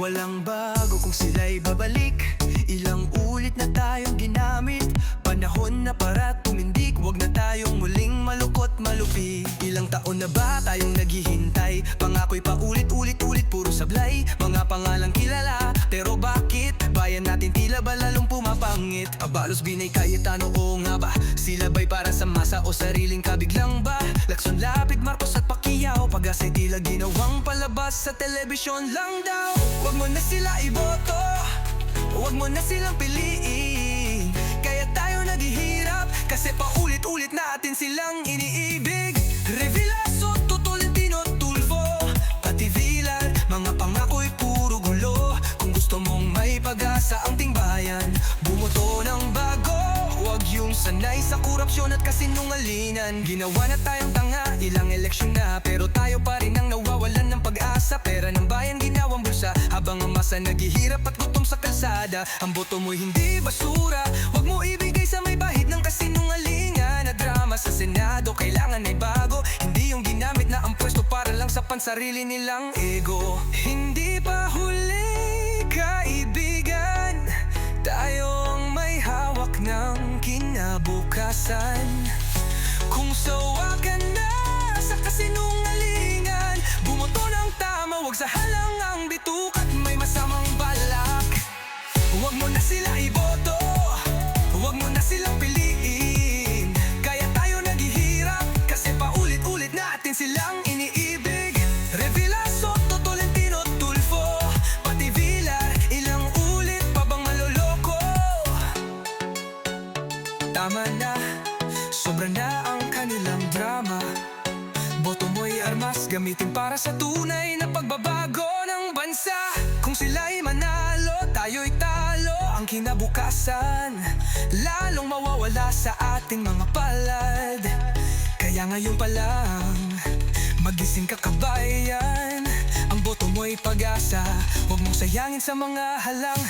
Walang bago kung sila'y babalik. Ilang ulit na tayong ginamit. Panahon na para tumindik, wag na tayong muling malukot malupi. Ilang taon na ba tayong naghihintay? Pangako'y paulit-ulit-ulit, puro sablay. Mga pangalang kilala, pero bakit bayan natin tila ba lalong pumapangit? Abalos, Binay, Cayetano, oo nga ba? Sila ba'y para sa masa o sariling kabiglang ba? Lacson, Lapid, Marcos at Pacquiao, pag-asa'y tila ginawang palabas sa telebisyon lang daw. Wag mo na sila iboto, wag mo na silang piliin. Kaya tayo naghihirap kasi paulit-ulit natin silang iniibig. Revilla, Soto, Tolentino, Tulfo, pati Villar, mga pangako'y puro gulo. Kung gusto mong may pag-asa ang tingbayan, bumoto ng bago. Huwag yung sanay sa korupsyon at kasinungalingan. Ginawa na tayong tanga, ilang eleksyon na, pero tayo pa rin ang nawawalan ng pag-asa. Pera ng bayan ginawang bulsa, habang ang masa naghihirap at gutom sa kalsada. Ang boto mo'y hindi basura, huwag mo ibigay sa may bahid ng kasinungalingan. At drama sa Senado, kailangan ay bago, hindi yung ginamit na ang pwesto para lang sa pansarili nilang ego. Hindi pa huli, kaibigan, tayo ang may hawak ng kinabukasan. Kung sawa ka na sa kasinungalingan, bumoto ng tama, wag sa halangang bituk at may masamang balak. Huwag mo na sila iboto, huwag mo na silang piliin. Kaya tayo naghihirap kasi paulit-ulit natin silang iniibig. Revilla, Soto, Tolentino, Tulfo, pati Villar, ilang ulit pa bang maloloko? Tama na, sobra na ang kanilang drama. Boto mo'y armas, gamitin para sa tunay na pagbabago ng bansa. Kung sila'y manalo, tayo'y talo. Ang kinabukasan, lalong mawawala sa ating mga palad. Kaya ngayon pa lang, magising ka kabayan. Ang boto mo'y pag-asa, huwag mong sayangin sa mga halang.